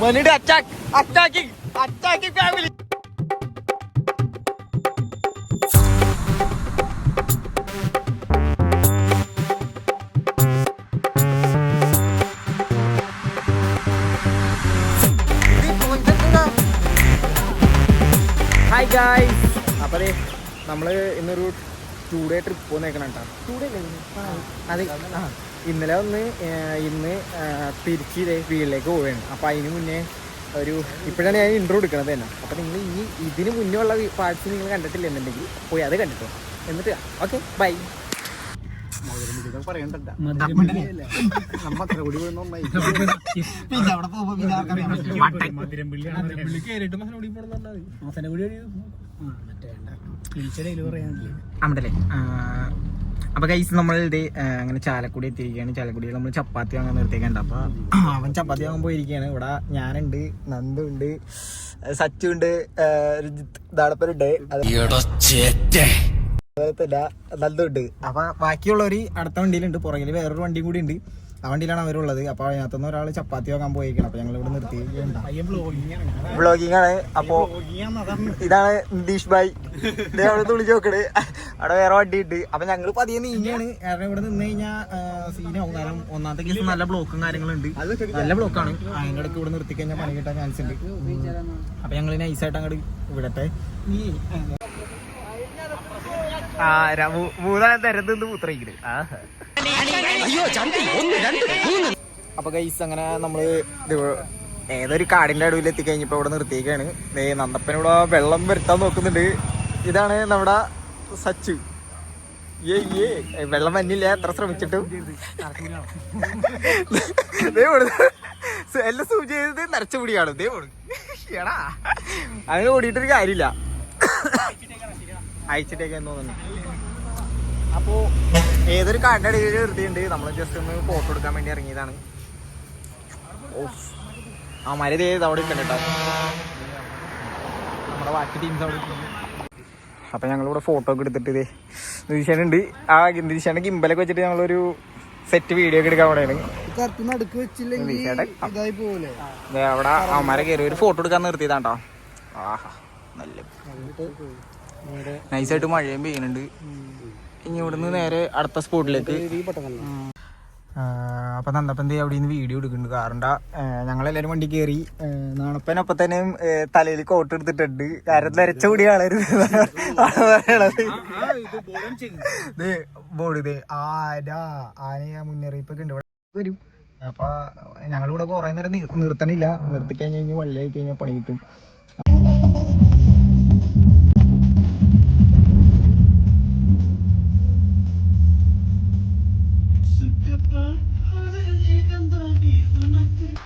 മണിയുടെ attacking family. Hi guys, അപ്പോൾ നമ്മൾ ഇന്നൊരു 2 ഡേ ട്രിപ്പ് പോകുന്നേക്കണം കേട്ടോ. അതെ, ഇന്നലെ ഇന്ന് തിരിച്ച് വീട്ടിലേക്ക് പോവുകയാണ്. അപ്പോൾ അതിന് മുന്നേ ഇപ്പോഴാണ് ഞാൻ ഇൻട്രോ എടുക്കണത് തന്നെ. അപ്പോൾ നിങ്ങൾ ഇതിന് മുന്നേ ഉള്ള പാർട്സ് നിങ്ങൾ കണ്ടിട്ടില്ല എന്നുണ്ടെങ്കിൽ പോയി അത് കണ്ടിട്ടോ. എന്നിട്ട് ഓക്കെ ബൈ. അമ്മടല്ലേ. അപ്പോൾ ഗൈസ് നമ്മളിത് അങ്ങനെ ചാലക്കുടി എത്തിയിരിക്കുകയാണ്. ചാലക്കുടിയിൽ നമ്മൾ ചപ്പാത്തി വാങ്ങാൻ നിർത്തിയേക്കണ്ട. അപ്പോൾ അവൻ ചപ്പാത്തി വാങ്ങാൻ പോയിരിക്കുകയാണ്. ഇവിടെ ഞാനുണ്ട്, നന്ദുണ്ട്, സച്ചു ഉണ്ട്, ദാടപ്പനുണ്ട്, നന്ദുണ്ട്. അപ്പോൾ ബാക്കിയുള്ളവർ അടുത്ത വണ്ടിയിലുണ്ട്. പുറകിൽ വേറൊരു വണ്ടിയും കൂടി ഉണ്ട്. ആ വണ്ടിയിലാണ് അവരുള്ളത്. അപ്പോൾ അതിനകത്തുനിന്ന് ഒരാൾ ചപ്പാത്തി വാങ്ങാൻ പോയിരിക്കണം. അപ്പോൾ ഞങ്ങൾ ഇവിടെ നിർത്തി വ്ളോഗിങ് ആണ്. അപ്പോൾ ഇതാണ് നിതീഷ് ഭായ്, അവിടെ തുളിച്ച് നോക്കണ്. അവിടെ വേറെ വണ്ടി ഉണ്ട്. അപ്പോൾ ഞങ്ങൾ പതിയെ നീങ്ങാണ്. കാരണം ഇവിടെ നിന്ന് കഴിഞ്ഞാൽ സീനാവും. കാരണം ഒന്നാമത്തെ കേസ് നല്ല ബ്ലോക്കും കാര്യങ്ങളുണ്ട്, നല്ല ബ്ലോക്കാണ്. അതിൻ്റെ ഇടയ്ക്ക് ഇവിടെ നിർത്തി കഴിഞ്ഞാൽ പണി കിട്ടാൻ ചാൻസ് ഉണ്ട്. അപ്പോൾ ഞങ്ങൾ നൈസായിട്ട് അങ്ങോട്ട് വിടട്ടെ. മൂന്നാം തരത്ത് മൂത്രയിക്കണ്. അപ്പൊ ഗൈസ് അങ്ങനെ നമ്മള് ഏതൊരു കാടിന്റെ നടുവിൽ എത്തിക്കഴിഞ്ഞപ്പോ ഇവിടെ നിർത്തിയേക്കാണ്. നന്ദപ്പൻ ഇവിടെ വെള്ളം വരുത്താൻ നോക്കുന്നുണ്ട്. ഇതാണ് നമ്മുടെ സച്ചു. വെള്ളം വന്നില്ല എത്ര ശ്രമിച്ചിട്ടും. എല്ലാം സൂചി ചെയ്തത് നരച്ച പിടിയാണ്. എടാ അങ്ങനെ ഓടിയിട്ടൊരു കാര്യമില്ല. അയച്ചിട്ടേക്കാന്ന് തോന്നുന്നു. അപ്പോൾ ഏതൊരു കാടിൻ്റെ അടിയിൽ നിർത്തിയിട്ടുണ്ട്. നമ്മൾ ജസ്റ്റ് ഒന്ന് ഫോട്ടോ എടുക്കാൻ വേണ്ടി ഇറങ്ങിയതാണ്. ആ മരുത് അവിടെ ഇട്ടുണ്ട് കേട്ടോ. നമ്മുടെ ബാക്കി ടീംസ് അവിടെ. അപ്പം ഞങ്ങളിവിടെ ഫോട്ടോ ഒക്കെ എടുത്തിട്ട് നിതീഷനുണ്ട്. ആ നിതീഷൻ്റെ ഗിംബലൊക്കെ വെച്ചിട്ട് ഞങ്ങളൊരു സെറ്റ് വീഡിയോ ഒക്കെ എടുക്കാൻ അവിടെയാണ്. അവിടെ അവന്മാരെ കയറി ഒരു ഫോട്ടോ എടുക്കാൻ നിർത്തിയതാണ്ടോ. ആഹാ നല്ല നൈസായിട്ട് മഴയും പെയ്യുന്നുണ്ട്. ഇനി ഇവിടുന്ന് നേരെ അടുത്ത സ്പോട്ടിലേക്ക്. അപ്പം നന്ദപ്പൻ അവിടെ നിന്ന് വീഡിയോ എടുക്കുന്നുണ്ട്. കാരണം ഞങ്ങളെല്ലാവരും വണ്ടി കയറി. നാണപ്പനൊപ്പം തന്നെ തലയിൽ കോട്ട് എടുത്തിട്ടുണ്ട്. കാരണം നരച്ച കൂടി ആളരുത് പറയണത്. ബോർഡ് ഇതേ ആന മുന്നറിയിപ്പൊക്കെ ഉണ്ട് ഇവിടെ വരും. അപ്പൊ ഞങ്ങളിവിടെ കുറെ നേരം നിർത്തണില്ല. നിർത്തിക്കഴിഞ്ഞ് കഴിഞ്ഞാൽ വള്ളിയായി കഴിഞ്ഞാൽ പണി കിട്ടും.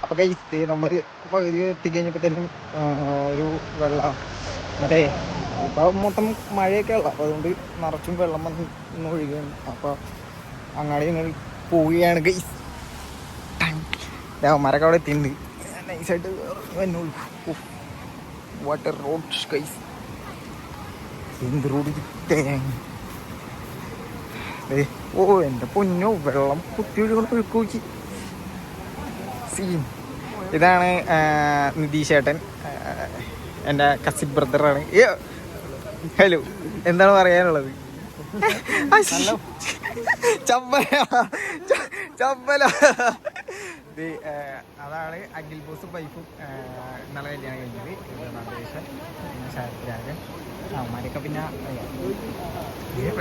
അപ്പൊ കഴിച്ച് നമ്മള് പകുതി എത്തിക്കഴിഞ്ഞപ്പോഴത്തേനും ഒരു വെള്ളം മറ്റേ ഇപ്പൊ മൊത്തം മഴയൊക്കെ ഉള്ള. അപ്പൊ അതുകൊണ്ട് നിറച്ചും വെള്ളം വന്ന് ഒഴുകുകയാണ്. അപ്പൊ അങ്ങാടി ഞങ്ങൾ പോവുകയാണ് ഗൈസ്. മരൊക്കെ അവിടെ എത്തിയിട്ടുണ്ട്. നൈസായിട്ട് വന്നോളൂ. Water road guys. എന്ത് റോഡ്. ഓ എൻ്റെ പൊന്നോ, വെള്ളം കുത്തി ഒഴുകണം. ഒഴുക്കി സീൻ. ഇതാണ് നിതീഷ് ചേട്ടൻ, എൻ്റെ കസിൻ ബ്രദറാണ്. ഹലോ, എന്താണ് പറയാനുള്ളത്? ചമ്പല. അതാണ് അഖിൽ ബോസും വൈഫും ഇന്നലെ കല്യാണം കഴിഞ്ഞത്. നന്ദേശൻ പിന്നെ ശരത്രാജൻ അവന്മാരൊക്കെ. പിന്നെ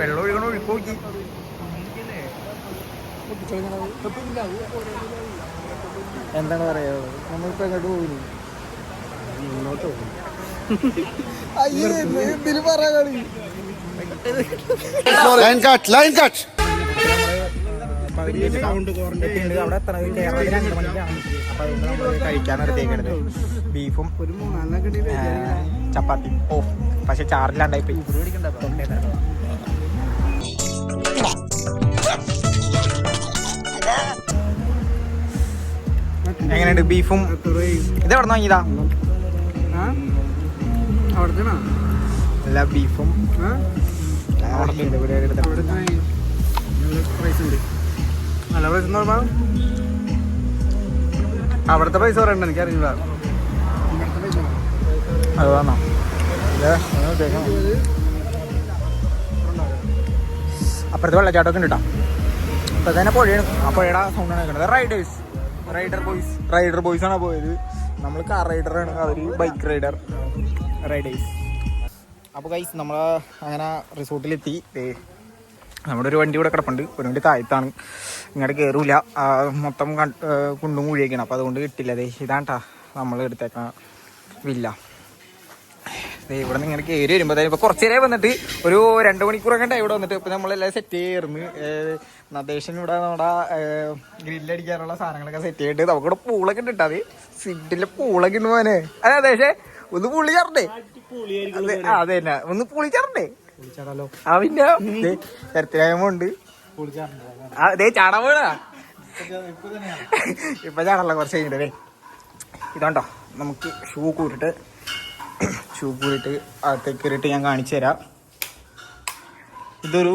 വെള്ളം ഒഴുകണം. ഒഴുക്കോക്കി എന്താണ് പറയാനുള്ളത്? നമ്മളിപ്പോ എങ്ങോട്ട് പോകുന്നു? മുന്നോട്ട് പോകും. എന്തിനു പറയാ കളി. അവിടെ എത്ര കേരളത്തിൽ 2 മണിക്കാണ്. അപ്പൊ അതുകൊണ്ട് നമ്മൾ കഴിക്കാനെടുത്തേക്കണത് ബീഫും ചപ്പാത്തി. ഓ പക്ഷെ ചാറില്ലാണ്ടായി പോയി. എങ്ങനെയുണ്ട് ബീഫും? ഇത് എവിടെ നിന്ന് വാങ്ങിയതാ? അല്ല ബീഫും അവിടുത്തെ പൈസ പറയണ്ട, എനിക്കറിയില്ല. അത് വന്നോ അപ്പുറത്ത് വെള്ളച്ചാട്ടമൊക്കെ ഉണ്ട് കേട്ടോ. അപ്പൊ തന്നെ പുഴയാണ്, ആ പുഴയുടെ സൗണ്ടാണ് കേൾക്കുന്നത്. റൈഡർ ബോയ്സ് ആണ് പോയത്. നമ്മൾ കാർ റൈഡറാണ്, അവർ ബൈക്ക് റൈഡർ റൈഡേഴ്സ്. അപ്പോൾ ഗൈസ് നമ്മൾ അങ്ങനെ റിസോർട്ടിലെത്തി. നമ്മുടെ ഒരു വണ്ടി ഇവിടെ കിടപ്പുണ്ട്, ഒരു വണ്ടി താഴത്താണ്, ഇങ്ങോട്ട് കയറൂല, മൊത്തം കുണ്ടും കുഴിയൊക്കെയാണ്. അപ്പോൾ അതുകൊണ്ട് കിട്ടില്ല. ഇതാണ് കേട്ടോ നമ്മൾ എടുത്തേക്കണ വില്ല. ഇവിടെ നിന്ന് ഇങ്ങനെ കയറി വരുമ്പോൾ ഇപ്പോൾ കുറച്ച് നേരം വന്നിട്ട് ഒരു 2 മണിക്കൂറൊക്കെ ഉണ്ടായി ഇവിടെ വന്നിട്ട്. ഇപ്പോൾ നമ്മളെല്ലാം സെറ്റ് ചെയ്യായിരുന്നു. നദേശൻ ഇവിടെ നമ്മുടെ ഗ്രില്ലടിക്കാനുള്ള സാധനങ്ങളൊക്കെ സെറ്റ് ചെയ്തിട്ട് നമുക്കിവിടെ പൂളൊക്കെ ഉണ്ട് കേട്ടോ. അത് സിഡിലെ പൂളൊക്കെ ഉണ്ട് മോനെ. അതെ ദേശേ ഒന്ന് പുളി ചേർണ്ടേ? അതെ തന്നെ ഒന്ന് പുളി ചേർണ്ടേ? ആ പിന്നെ ചരത്തിലായ്മുണ്ട്. അതേ ചാടാൻ വീടാ ഇപ്പൊ ചാടല്ല കുറച്ച് കഴിഞ്ഞിട്ടേ. ഇതാണ്ടോ നമുക്ക് ഷൂ കൂട്ടിട്ട് അകത്തേക്ക് കയറിയിട്ട് ഞാൻ കാണിച്ചു തരാം. ഇതൊരു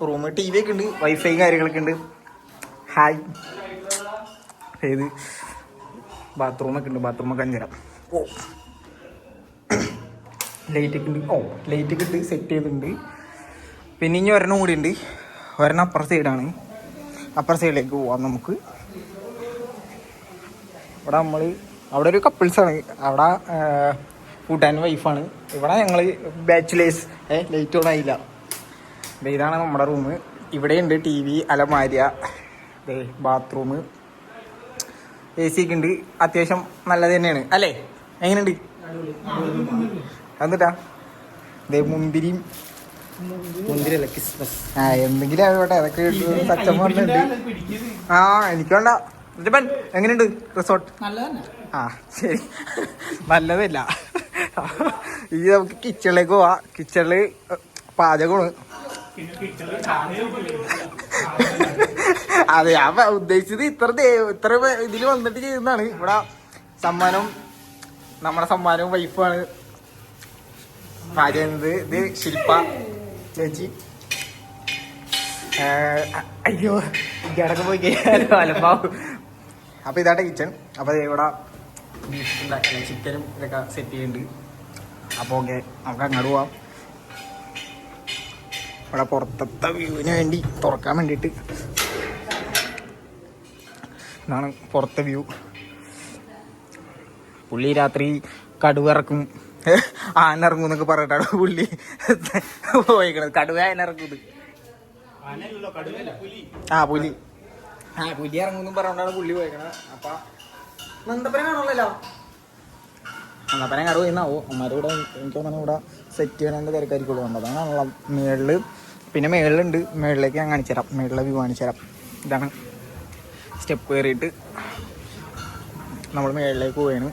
റൂം, ടി വി ഒക്കെ ഉണ്ട്, വൈഫൈ കാര്യങ്ങളൊക്കെ ഉണ്ട്. ഹായ് ഏത് ബാത്റൂമൊക്കെ ഉണ്ട്, ബാത്റൂമൊക്കെ അഞ്ചു തരാം. ഓ ലൈറ്റൊക്കെ ഉണ്ട്. ലൈറ്റൊക്കെ ഇട്ട് സെറ്റ് ചെയ്തിട്ടുണ്ട്. പിന്നെ ഇനി ഒരെണ്ണം കൂടി ഉണ്ട്, ഒരെണ്ണം അപ്പുറ സൈഡാണ്. അപ്പുറ സൈഡിലേക്ക് പോവാം നമുക്ക്. അവിടെ ഒരു കപ്പിൾസാണ്, അവിടെ കൂട്ടാൻ വൈഫാണ്. ഇവിടെ ഞങ്ങൾ ബാച്ചിലേഴ്സ്. ലൈറ്റ് ഓൺ ആയില്ല. ഇതാണ് നമ്മുടെ റൂം. ഇവിടെയുണ്ട് ടി വി, അലമാര, ബാത്റൂം, AC ഒക്കെ ഉണ്ട്. അത്യാവശ്യം നല്ലത് തന്നെയാണ് അല്ലേ? എങ്ങനെയുണ്ട്? എന്നിട്ടാ മുന്തിരിയല്ല ക്രിസ്മസ് എന്തെങ്കിലും ആയിക്കോട്ടെ. അതൊക്കെ സച്ചമുണ്ട്. ആ എനിക്ക് വേണ്ട. എങ്ങനെയുണ്ട് റിസോർട്ട്? ആ ശരി, നല്ലതല്ല. ഇനി നമുക്ക് കിച്ചണിലേക്ക് പോവാ. കിച്ചണില് പാചകമാണ്. അതെ, ഞാൻ ഉദ്ദേശിച്ചത് ഇത്ര ഇതിൽ വന്നിട്ട് ചെയ്യുന്നതാണ്. ഇവിടെ നമ്മുടെ സമ്മാനവും വൈഫാണ് പാചകം. ഇത് ശില്പ ചേച്ചി. അയ്യോ ഇടയ്ക്ക് പോയി കഴിഞ്ഞാൽ അലമ്പാവും. അപ്പൊ ഇതാട്ടെ കിച്ചൺ. അപ്പൊ ഇവിടെ ബീഫ് ഉണ്ടാക്കില്ല, ചിക്കനും ഇതൊക്കെ സെറ്റ് ചെയ്യുന്നുണ്ട്. അപ്പോൾ ഓക്കെ, നമുക്ക് അങ്ങോട്ട് പോവാം. ഇവിടെ പുറത്തത്തെ വ്യൂവിന് വേണ്ടി തുറക്കാൻ വേണ്ടിയിട്ട് ഇതാണ് പുറത്തെ വ്യൂ. പുള്ളി രാത്രി കടുവിറക്കും, ആനിറങ്ങും എന്നൊക്കെ പറഞ്ഞിട്ടാണ് പുള്ളി പോയിക്കണത്. കടുവ ആനിറക്കുന്നത്. പുലി ഇറങ്ങുന്നും പറഞ്ഞോണ്ടാണ് പുള്ളി പോയിക്കണത്. അപ്പൊ നന്ദപ്പനെ കാണുള്ളല്ലോ. നന്ദപ്പനെ കടവ് ചെയ്യുന്നാവോ അമ്മമാരുടെ എനിക്ക് തോന്നുന്നു. ഇവിടെ സെറ്റ് ചെയ്യണതിൻ്റെ തിരക്കായിരിക്കുള്ളൂ. അതാണുള്ള മേളില്. പിന്നെ മേളിലുണ്ട്, മേളിലേക്ക് ഞാൻ കാണിച്ചു തരാം. മേളിലെ വ്യൂ കാണിച്ചു തരാം. ഇതാണ് സ്റ്റെപ്പ് കയറിയിട്ട് നമ്മൾ മേളിലേക്ക് പോവാണ്.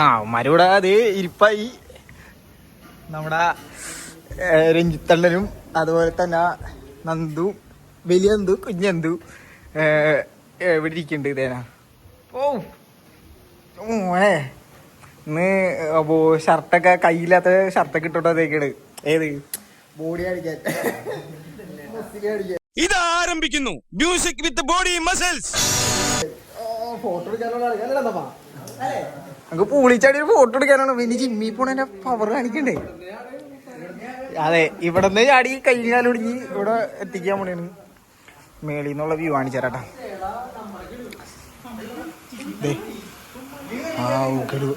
അമ്മമാരിവിടെ അത് ഇരിപ്പായി. നമ്മുടെ രഞ്ജിത്തണ്ണനും അതുപോലെ തന്നെ നന്ദു, വലിയ നന്ദു, കുഞ്ഞന്തു ഇവിടെ ഇരിക്കുന്നുണ്ട്. ഇതേനാ മോനെ ഇന്ന് അപ്പോ ഷർട്ടൊക്കെ കയ്യില്ലാത്ത ഷർട്ടൊക്കെ ഇട്ടോട്ടോ തേക്കണ്. ഏത് ബോഡി അടിക്കാൻ ഇത് ആരംഭിക്കുന്നു. Music with body muscles. Photo എടുക്കാനുള്ള നമുക്ക് പൂളിച്ചാടി ഒരു ഫോട്ടോ എടുക്കാനാണ്. പിന്നെ ജിമ്മി പോണേന്റെ പവർ കാണിക്കണ്ടേ? അതെ, ഇവിടെ നിന്ന് ചാടി കഴിഞ്ഞാലൊടിഞ്ഞ് ഇവിടെ എത്തിക്കാൻ വേണ്ടിയാണ്. മേളിൽ നിന്നുള്ള വ്യൂ കാണിച്ചു തരാട്ടാ.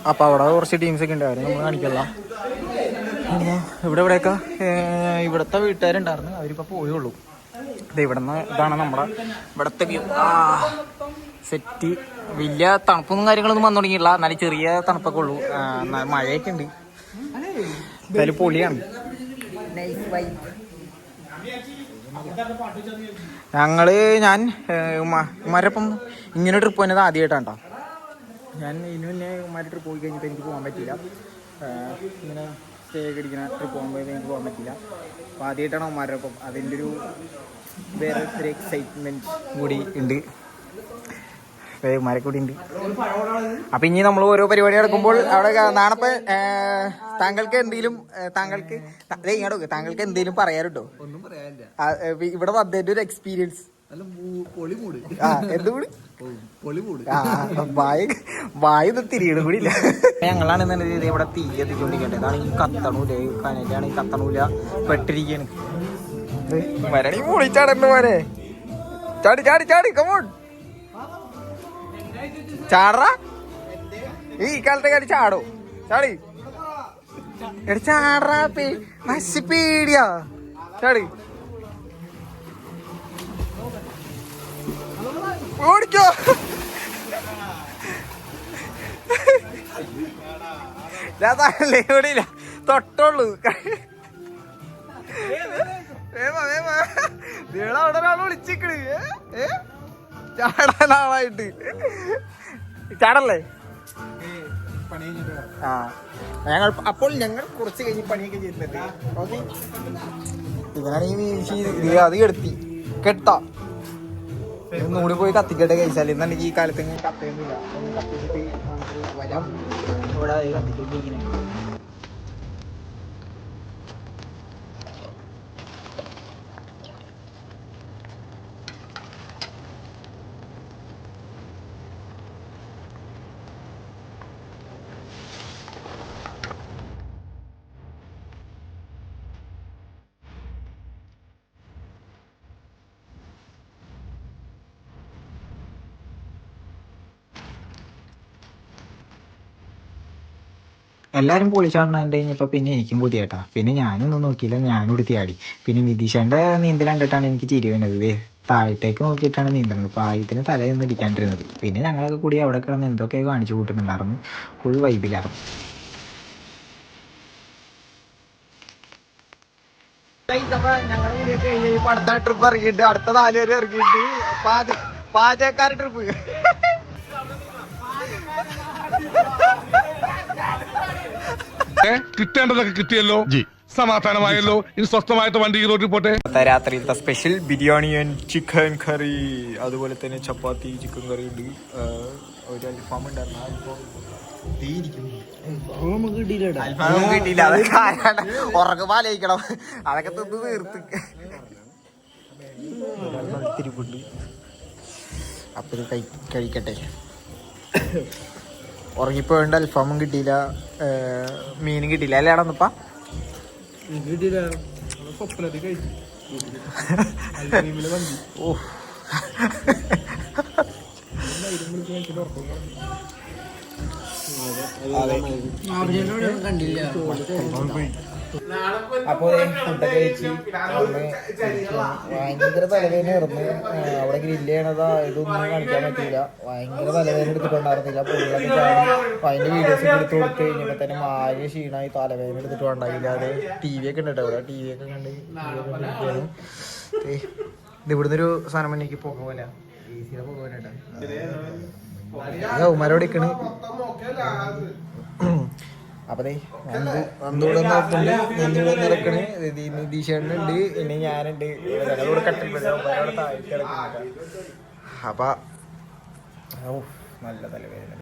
അപ്പൊ അവിടെ കുറച്ച് ടീംസ് ഒക്കെ ഉണ്ട്, അവരെ നമ്മൾ കാണിക്കല്ല. പിന്നെ ഇവിടെയൊക്കെ ഇവിടുത്തെ വീട്ടുകാരുണ്ടായിരുന്നു, അവരിപ്പോ പോയുള്ളൂ. ഇതാണ് നമ്മുടെ ഇവിടുത്തെ വ്യൂ. സെറ്റ്. വലിയ തണുപ്പൊന്നും കാര്യങ്ങളൊന്നും വന്നു തുടങ്ങിയില്ല, എന്നാലും ചെറിയ തണുപ്പൊക്കെ ഉള്ളൂ. മഴയൊക്കെ ഉണ്ട്. എന്തായാലും പൊളിയാണ്. ഞാൻ ഉമ്മാരൊപ്പം ഇങ്ങനെ ട്രിപ്പ് പോയത് ആദ്യമായിട്ടാണ് കേട്ടോ. ഞാൻ ഇതിന് മുന്നേ ഉമ്മാരുടെ ട്രിപ്പ് പോയി കഴിഞ്ഞിട്ട് എനിക്ക് പോകാൻ പറ്റില്ല. ഇങ്ങനെ സ്റ്റേ ഒക്കെ അടിക്കുന്ന ട്രിപ്പ് പോകുമ്പോൾ എനിക്ക് പോകാൻ പറ്റില്ല. അപ്പോൾ ആദ്യമായിട്ടാണ് ഉമ്മാരുടെ ഒപ്പം. അതിൻ്റെ ഒരു വേറെ ഒരു എക്സൈറ്റ്മെൻറ്റ് കൂടി ഉണ്ട്, കൂടി ഉണ്ട്. അപ്പൊ ഇനി നമ്മൾ ഓരോ പരിപാടി നടക്കുമ്പോൾ അവിടെ നാണപ്പ താങ്കൾക്ക് എന്തെങ്കിലും പറയാറുണ്ടോ? ഒന്നും പറയാനില്ല. ഇവിടെ വന്നതിന്റെ ഒരു എക്സ്പീരിയൻസ് എന്ത് കൂടി വായു തിരിയണ കൂടി ഇല്ല. ഞങ്ങളാണെന്നുണ്ടെങ്കിൽ ഇവിടെ തീ എത്തിക്കൊണ്ടിരിക്കട്ടെ. ഇതാണ് ഈ കത്തണൂല, കനലാണ് ഈ കത്തണൂല പെട്ടിരിക്കാണ്. മരണി പൊളിച്ചാടണ്ട് മോനെ. ചാടി ചാടി ചാടി കമോൺ ചാടറാ. ഈ കാലത്തെ കാര്യം ചാടോ, ചാടി ചാടറാ. പേടിയാ, ചാടി ഓടിക്കോ. ഞാൻ തല്ലേ ഓടിയില്ല, തൊട്ടുള്ളൂ. അവിടെ ഒരാൾ വിളിച്ചിക്കണ് ചാടാനാളായിട്ട്. ചാടല്ലേ? ആ അപ്പോൾ ഞങ്ങൾ കുറച്ച് കഴിഞ്ഞ് പണിയൊക്കെ ചെയ്യുന്നുണ്ട്. ഓക്കെ, ഇവനാണെങ്കിൽ അത് കെടുത്തി കെട്ടാ. ഒന്നുകൂടി പോയി കത്തിക്കട്ടെ കഴിച്ചാൽ. എന്നുണ്ടെങ്കിൽ ഈ കാലത്ത് കത്തുന്നില്ല. ഒന്ന് കത്തിച്ചിട്ട് വരാം. ഇവിടെ കത്തിക്കൊണ്ടിരിക്കുന്നത് എല്ലാവരും പൊളിച്ചാടുന്നുണ്ട് കഴിഞ്ഞപ്പോൾ പിന്നെ എനിക്കും പുതിയേട്ടാ. പിന്നെ ഞാനൊന്നും നോക്കിയില്ല, ഞാനും എടുത്തി ആടി. പിന്നെ വിദീഷന്റെ നീന്തൽ കണ്ടിട്ടാണ് എനിക്ക് ചിരി വരുന്നത്. താഴത്തേക്ക് നോക്കിയിട്ടാണ് നീന്തുന്നത്, പായത്തിന് തലയൊന്നും ഇരിക്കാണ്ടിരുന്നത്. പിന്നെ ഞങ്ങളൊക്കെ കൂടി അവിടെ കിടന്ന് എന്തൊക്കെ കാണിച്ചു കൂട്ടുന്നുണ്ടായിരുന്നു. ഫുൾ വൈബിലായിരുന്നു. ഞങ്ങൾ അടുത്ത ട്രിപ്പ് ഇറങ്ങിയിട്ട്, അടുത്ത 4 പേര് ഇറങ്ങിയിട്ട് പാചകക്കാർ ട്രിപ്പ്. കിട്ടേണ്ടതൊക്കെ കിട്ടിയല്ലോ, സമാധാനമായല്ലോ. ഇനി സ്വസ്ഥമായിട്ട് വണ്ടി റോഡിൽ പോട്ടെ. രാത്രിയിലത്തെ സ്പെഷ്യൽ ബിരിയാണി ആൻഡ് ചിക്കൻ കറി, അതുപോലെ തന്നെ ചപ്പാത്തി ചിക്കൻ കറി ഉണ്ട്. ഒരു അൽഫാം ഉണ്ടായിരുന്നു. കിട്ടിയില്ല, അതൊക്കെ ഉറക്കമാലയിക്കണം. അതൊക്കെ തിന്ന് തീർത്ത് തിരിപ്പുണ്ട്. അപ്പൊ ഇത് കഴിക്കട്ടെ. ഉറങ്ങിപ്പോയോണ്ട് അൽഫാമും കിട്ടിയില്ല, മീനും കിട്ടിയില്ല. അല്ലേ ആടൊന്നിപ്പ ഓ അപ്പോ ഫുഡൊക്കെ കഴിച്ച് ഭയങ്കര തലവേദനയായിരുന്നു. അവിടെ ഗ്രില്ല് ചെയ്യണതാ ഇതൊന്നും കാണിക്കാൻ പറ്റിയില്ല. ഭയങ്കര തലവേദന എടുത്തിട്ടുണ്ടായിരുന്നില്ല. പുള്ളിലൊക്കെ ചാടി അതിന്റെ വീഡിയോസ് എടുത്ത് കൊടുത്ത് കഴിഞ്ഞപ്പോ തന്നെ മാര്യ ക്ഷീണമായി, തലവേദന എടുത്തിട്ട് ഉണ്ടായില്ല. അത് TV ഒക്കെ ഉണ്ട് കേട്ടോ, അവിടെ TV ഒക്കെ കണ്ട് ഇത് ഇവിടുന്ന് ഒരു സാധനം മുന്നേക്ക് പോകല ഈസിയാ പോകാനായിട്ടാ ഉമാരോടിക്കണ്. അപ്പൊ നന്ദൂടെ നടക്കണ്, നിതീഷണ്ണുണ്ട്, ഇനി ഞാനുണ്ട്. ഞങ്ങളിവിടെ കട്ടിൽ താഴെ കിടക്കുന്നുണ്ട്. അപ്പൊ നല്ല തലവേദന.